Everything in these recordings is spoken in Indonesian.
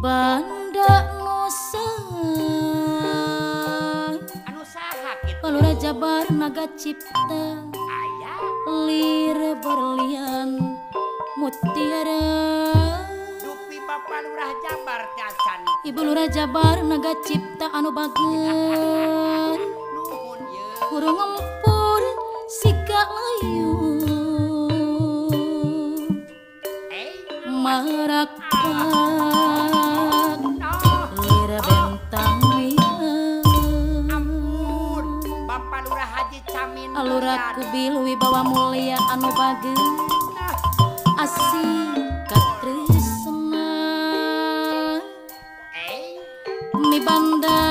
Banda Nusa anu saha kitu Palura Jabar Naga Cipta aya Lire berlian mutiara dupi Bapak Lurah Jabar casan Ibu Lurah Jabar Naga Cipta anu bager nuhun ye kurang ngempur sika layu marakpak lira bentang ampun Bapak Lurah Haji Camin alura kubil wibawa mulia anu bager asik katresna mi banda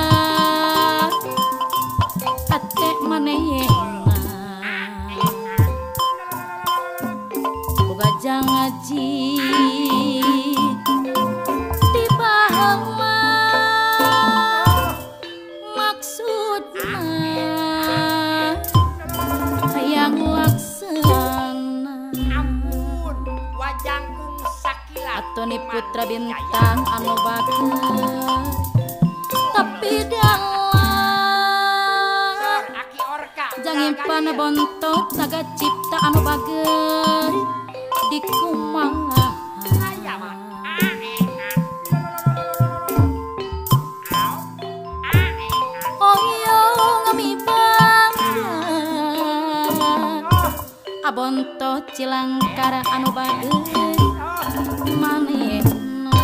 ate manehna boga jangaji dipahama maksudna hayang laksana ampun wajangkung sakilat atoni putra bintang anu bager tapi dalam Aki Orka jangimpan bontot Naga Cipta anu bager di kumaha aya mah oyo ngamibang abontot Cilangkara anu bager manehna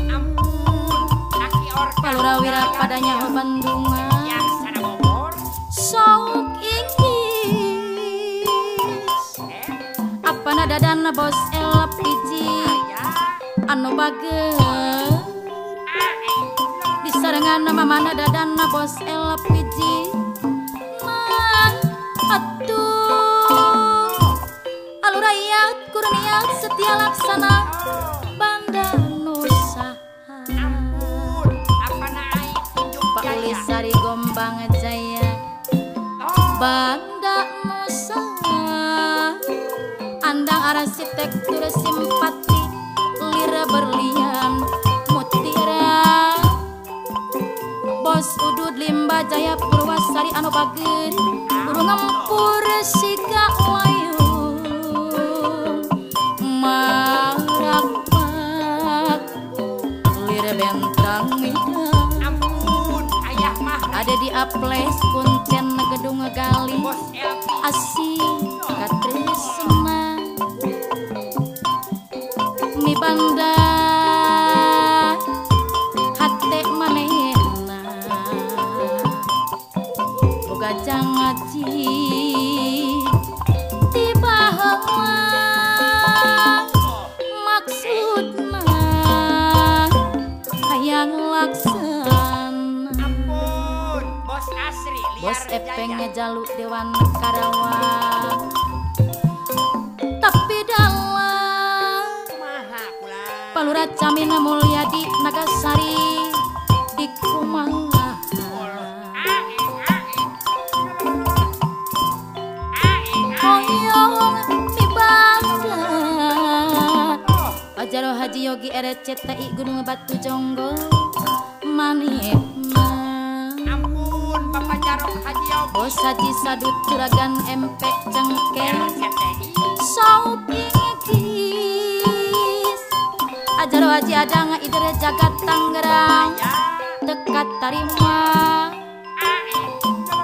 ampun Aki Orka Palura Wira padanya Bandungan yang sana Bogor sok inggris apa nada dana bos LPG anu bager disarengan nama mana dadana bos LPG man atuh alurayat kurniat setia laksana Banda Nusa ampun apa naik tunjuk Pak jaya Ulisari Gombang Jaya Banda Nusa andang arsitektur simpati lira berlian mutiara bos udud limba Jaya Purwasari anu bager burung ngempur sika layu marakpak lira bentang midang ampun ayah mah ada di Aples Kuncen Gedung Gali bos LP asik katresna mi banda hate manehna boga jangaji tibahama maksudna hayang laksana ampun bos Asri bos liar epengnya jaya Jalu Dewan Karawang tapi dalam maha kula Palura Camina Mulyadi Nagasari di kumaha hoyong di Banda Pajaro Haji Yogi RCTI Gunung Batu Jonggo manehna ampun Bapak Jarok Haji Yogi bos Haji Sadut Juragan MP Cengker RCTI Saupingis Ajaro Haji Adang Idere Jagat Tangerang Tekat Tarima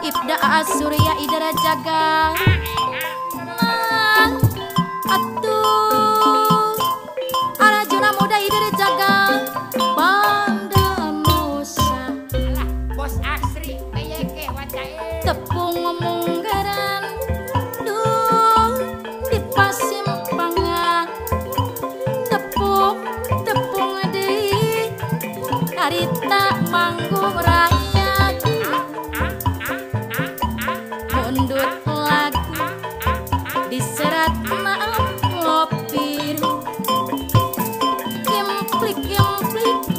Ibda Surya Idere Jagat Nah atuh Arjuna Muda Idere Jagat Banda Nusa alah bos Asri peyeke wacae tepung munggaran duh di pasimpangan tepung deui harita manggung raya mundut lagu diserat lopir implik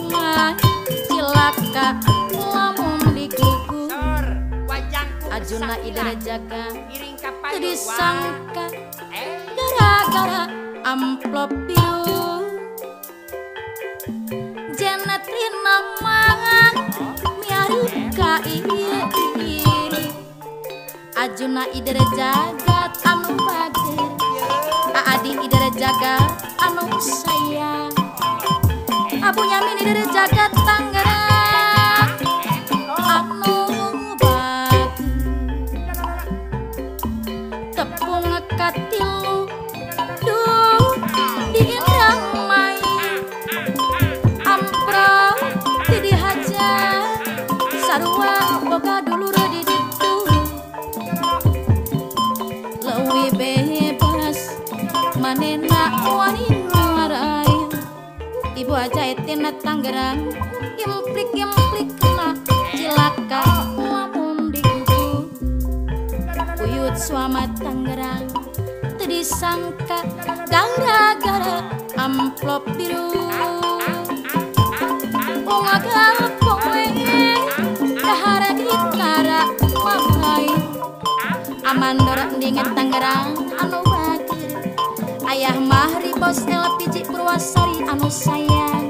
mah cilaka lamun digugu Sor wajangkung Ajuna Idara Jaga iring teu kapayuan disangka gara-gara amplop biru Jenetrina mah miareup ka ieu diri Ajuna idere jagat anu bagir Aadi idere jagat anu sayang Abu Nyamin idere jagat Tangerang anu bagir Tepung katilu duh di Indramayu Ampro di dihajar sarua boga dulur di ditu leuwih bebas manehna wani ngarain Ibu ajaib tina Tangerang implik-implikna cilaka lamun digugu Uyut suama Tangerang teu disangka gara-gara amplop biru Ungagal poe dahara dikara mamai Amandor ndinget Tangerang anu bagir Ayah Mahri bos LPG Purwasari anu sayang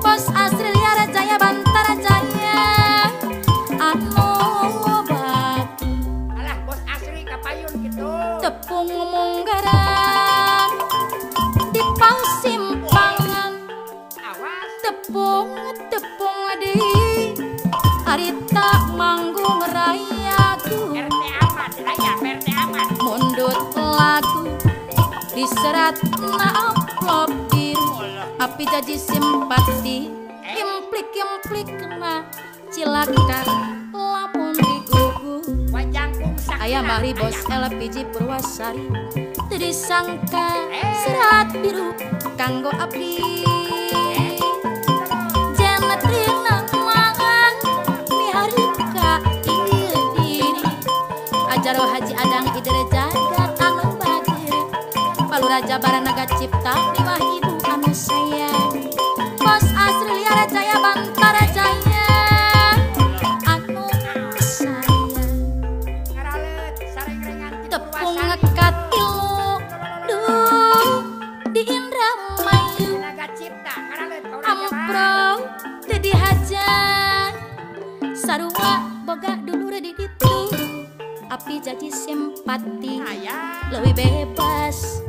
Bos Asri Liara Jaya Bantara Jaya anu bagir Alah bos Asri kapayun gitu. Tepung munggaran di Pasimpangan Awas. tepung di harita manggung rayaku RT amat, raya RT amat. mundut lagu diserat na amplop biru api jadi simpati implik na cilaka lamun digugu Wajangkung sakna. Ayah Mahri bos LPG Purwasari teu disangka serat biru kanggo abdi Jenetrina mangan mihareup ka ieu diri Ajaro Haji Adang idere jagat anu bagir Paluraja Baranaga Cipta Riwah Ibu anu sayang Bos Asri Liara Jaya Bantara Jaya anu sayang Ngaralet sareng-rengan di Tepung Purwasari. katilu duh di Indramayu Tenaga Cipta ngaralet Paula Jawa. Ampro teu dihajar sarua boga dulur di ditu api jadi simpati Aya. leuwih bebas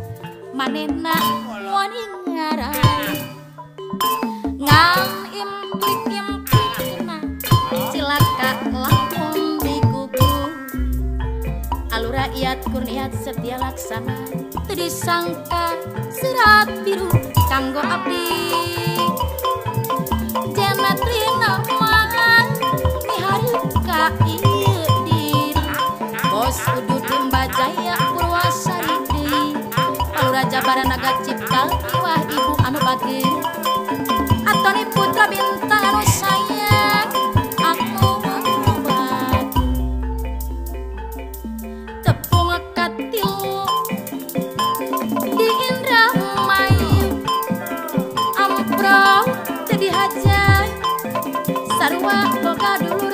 manehna wani ngaran ngan implik-implikna cilaka lamun digugu Alur rakyat kurniat setia laksana teu disangka serat biru kanggo abdi Jenetrina mangan mihareup ka ieu diri Bos Udud Limba Jaya Purwasari deui Paluraja Baranaga Cipta Riwah Ibu anu bagir Antoni Putra Bintang anu sayang anu bagir Tepung katilu di Indramayu Ampro teu dihajar sarua boga dulu